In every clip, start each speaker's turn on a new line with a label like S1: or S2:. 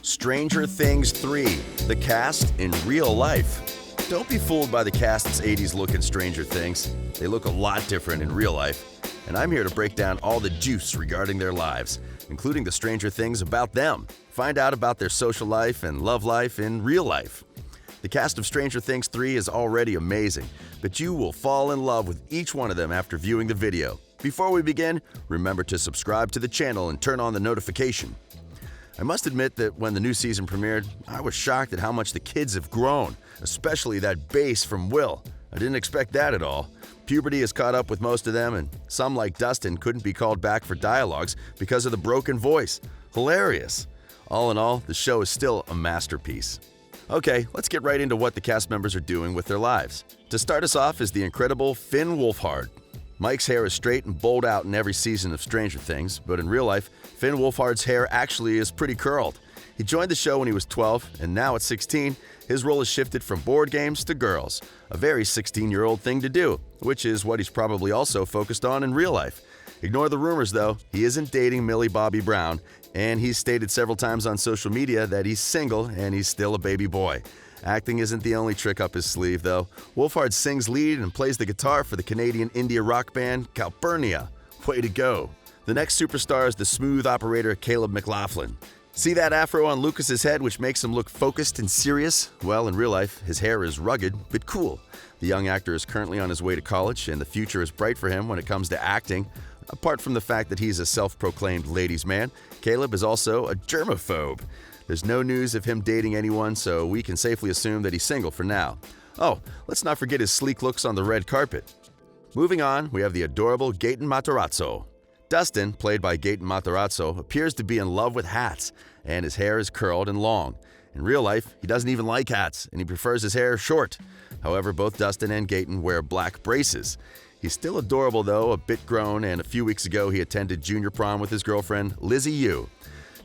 S1: Stranger Things 3, the cast in real life. Don't be fooled by the cast's 80s look in Stranger Things. They look a lot different in real life. And I'm here to break down all the juice regarding their lives, including the stranger things about them. Find out about their social life and love life in real life. The cast of Stranger Things 3 is already amazing, but you will fall in love with each one of them after viewing the video. Before we begin, remember to subscribe to the channel and turn on the notification. I must admit that when the new season premiered, I was shocked at how much the kids have grown, especially that bass from Will. I didn't expect that at all. Puberty has caught up with most of them, and some, like Dustin, couldn't be called back for dialogues because of the broken voice. Hilarious. All in all, the show is still a masterpiece. Okay, let's get right into what the cast members are doing with their lives. To start us off is the incredible Finn Wolfhard. Mike's hair is straight and bowled out in every season of Stranger Things, but in real life, Finn Wolfhard's hair actually is pretty curled. He joined the show when he was 12, and now at 16, his role has shifted from board games to girls, a very 16-year-old thing to do, which is what he's probably also focused on in real life. Ignore the rumors, though. He isn't dating Millie Bobby Brown, and he's stated several times on social media that he's single and he's still a baby boy. Acting isn't the only trick up his sleeve, though. Wolfhard sings lead and plays the guitar for the Canadian indie rock band Calpurnia. Way to go. The next superstar is the smooth operator Caleb McLaughlin. See that afro on Lucas's head which makes him look focused and serious? Well, in real life, his hair is rugged but cool. The young actor is currently on his way to college, and the future is bright for him when it comes to acting. Apart from the fact that he's a self-proclaimed ladies' man, Caleb is also a germaphobe. There's no news of him dating anyone, so we can safely assume that he's single for now. Oh, let's not forget his sleek looks on the red carpet. Moving on, we have the adorable Gaten Matarazzo. Dustin, played by Gaten Matarazzo, appears to be in love with hats, and his hair is curled and long. In real life, he doesn't even like hats, and he prefers his hair short. However, both Dustin and Gaten wear black braces. He's still adorable, though, a bit grown, and a few weeks ago he attended junior prom with his girlfriend, Lizzie Yu.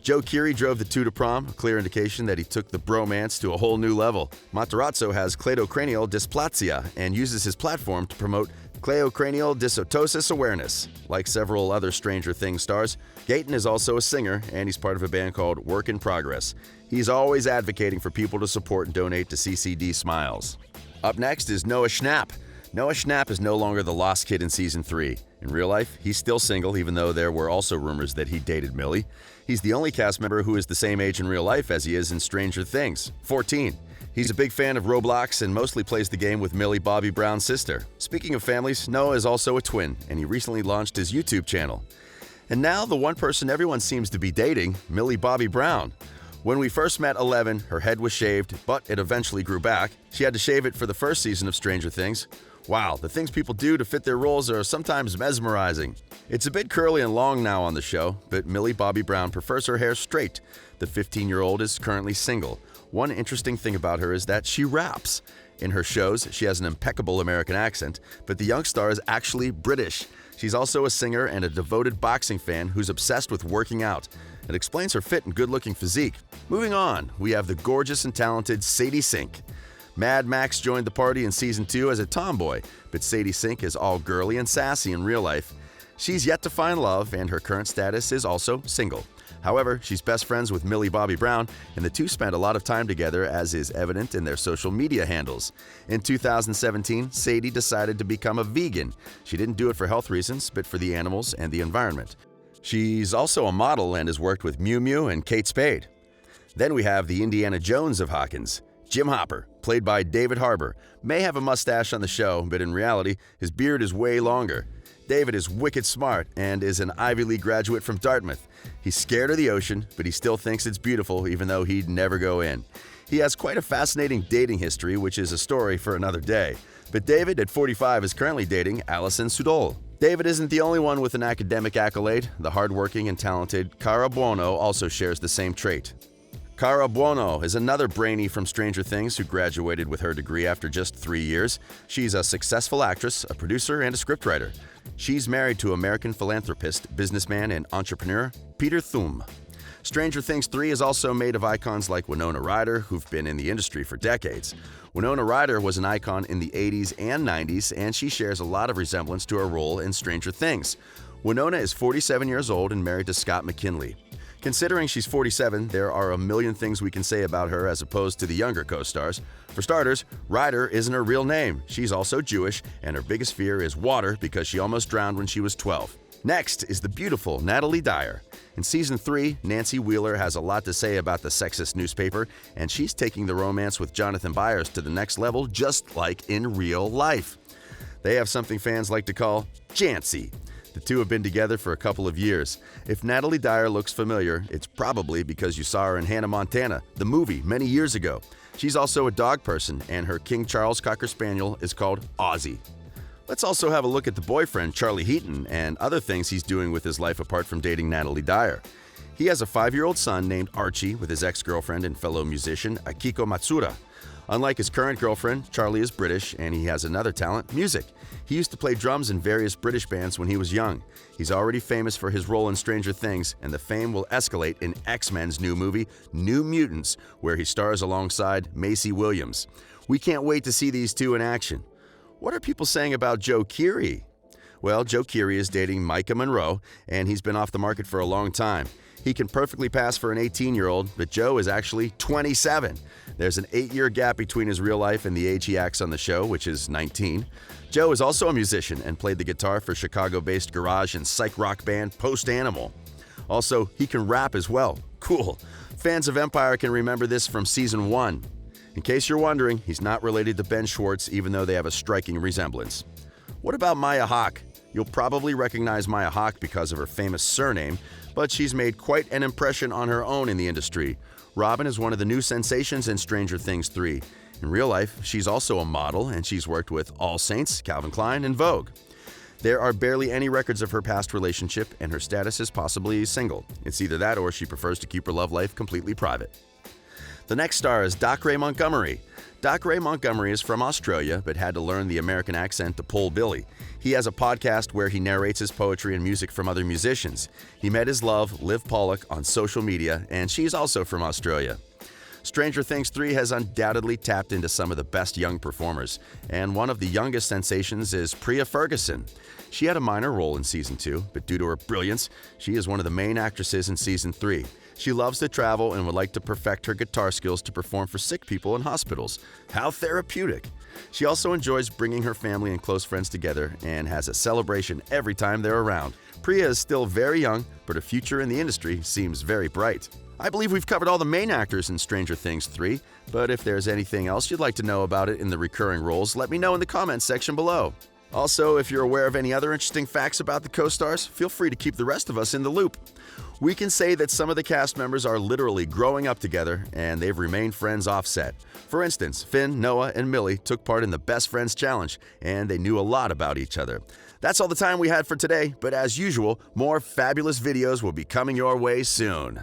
S1: Joe Keery drove the two to prom, a clear indication that he took the bromance to a whole new level. Matarazzo has cleidocranial dysplasia and uses his platform to promote cleidocranial dysostosis awareness. Like several other Stranger Things stars, Gaten is also a singer, and he's part of a band called Work in Progress. He's always advocating for people to support and donate to CCD Smiles. Up next is Noah Schnapp. Noah Schnapp is no longer the lost kid in Season 3. In real life, he's still single, even though there were also rumors that he dated Millie. He's the only cast member who is the same age in real life as he is in Stranger Things, 14. He's a big fan of Roblox and mostly plays the game with Millie Bobby Brown's sister. Speaking of families, Noah is also a twin, and he recently launched his YouTube channel. And now the one person everyone seems to be dating, Millie Bobby Brown. When we first met 11, her head was shaved, but it eventually grew back. She had to shave it for the first season of Stranger Things. Wow, the things people do to fit their roles are sometimes mesmerizing. It's a bit curly and long now on the show, but Millie Bobby Brown prefers her hair straight. The 15-year-old is currently single. One interesting thing about her is that she raps. In her shows, she has an impeccable American accent, but the young star is actually British. She's also a singer and a devoted boxing fan who's obsessed with working out. It explains her fit and good-looking physique. Moving on, we have the gorgeous and talented Sadie Sink. Mad Max joined the party in Season 2 as a tomboy, but Sadie Sink is all girly and sassy in real life. She's yet to find love, and her current status is also single. However, she's best friends with Millie Bobby Brown, and the two spend a lot of time together, as is evident in their social media handles. In 2017, Sadie decided to become a vegan. She didn't do it for health reasons, but for the animals and the environment. She's also a model and has worked with Miu Miu and Kate Spade. Then we have the Indiana Jones of Hawkins. Jim Hopper, played by David Harbour, may have a mustache on the show, but in reality, his beard is way longer. David is wicked smart and is an Ivy League graduate from Dartmouth. He's scared of the ocean, but he still thinks it's beautiful, even though he'd never go in. He has quite a fascinating dating history, which is a story for another day. But David, at 45, is currently dating Alison Sudol. David isn't the only one with an academic accolade. The hardworking and talented Cara Buono also shares the same trait. Cara Buono is another brainy from Stranger Things who graduated with her degree after just 3 years. She's a successful actress, a producer, and a scriptwriter. She's married to American philanthropist, businessman, and entrepreneur Peter Thum. Stranger Things 3 is also made of icons like Winona Ryder, who've been in the industry for decades. Winona Ryder was an icon in the 80s and 90s, and she shares a lot of resemblance to her role in Stranger Things. Winona is 47 years old and married to Scott McKinley. Considering she's 47, there are a million things we can say about her as opposed to the younger co-stars. For starters, Ryder isn't her real name. She's also Jewish, and her biggest fear is water because she almost drowned when she was 12. Next is the beautiful Natalie Dyer. In Season 3, Nancy Wheeler has a lot to say about the sexist newspaper, and she's taking the romance with Jonathan Byers to the next level just like in real life. They have something fans like to call Jancy. The two have been together for a couple of years. If Natalie Dyer looks familiar, it's probably because you saw her in Hannah Montana, the movie, many years ago. She's also a dog person, and her King Charles Cocker Spaniel is called Ozzy. Let's also have a look at the boyfriend, Charlie Heaton, and other things he's doing with his life apart from dating Natalie Dyer. He has a 5-year-old son named Archie with his ex-girlfriend and fellow musician, Akiko Matsuda. Unlike his current girlfriend, Charlie is British, and he has another talent, music. He used to play drums in various British bands when he was young. He's already famous for his role in Stranger Things, and the fame will escalate in X-Men's new movie, New Mutants, where he stars alongside Maisie Williams. We can't wait to see these two in action. What are people saying about Joe Keery? Well, Joe Keery is dating Micah Monroe, and he's been off the market for a long time. He can perfectly pass for an 18-year-old, but Joe is actually 27. There's an 8-year gap between his real life and the age he acts on the show, which is 19. Joe is also a musician and played the guitar for Chicago-based garage and psych rock band Post Animal. Also, he can rap as well. Cool. Fans of Empire can remember this from Season 1. In case you're wondering, he's not related to Ben Schwartz, even though they have a striking resemblance. What about Maya Hawke? You'll probably recognize Maya Hawke because of her famous surname, but she's made quite an impression on her own in the industry. Robin is one of the new sensations in Stranger Things 3. In real life, she's also a model, and she's worked with All Saints, Calvin Klein, and Vogue. There are barely any records of her past relationship, and her status is possibly single. It's either that or she prefers to keep her love life completely private. The next star is Dacre Montgomery. Dacre Montgomery is from Australia, but had to learn the American accent to pull Billy. He has a podcast where he narrates his poetry and music from other musicians. He met his love, Liv Pollock, on social media, and she's also from Australia. Stranger Things 3 has undoubtedly tapped into some of the best young performers, and one of the youngest sensations is Priah Ferguson. She had a minor role in Season 2, but due to her brilliance, she is one of the main actresses in Season 3. She loves to travel and would like to perfect her guitar skills to perform for sick people in hospitals. How therapeutic! She also enjoys bringing her family and close friends together and has a celebration every time they're around. Priah is still very young, but her future in the industry seems very bright. I believe we've covered all the main actors in Stranger Things 3, but if there's anything else you'd like to know about it in the recurring roles, let me know in the comments section below. Also, if you're aware of any other interesting facts about the co-stars, feel free to keep the rest of us in the loop. We can say that some of the cast members are literally growing up together, and they've remained friends offset. For instance, Finn, Noah, and Millie took part in the Best Friends Challenge, and they knew a lot about each other. That's all the time we had for today, but as usual, more fabulous videos will be coming your way soon.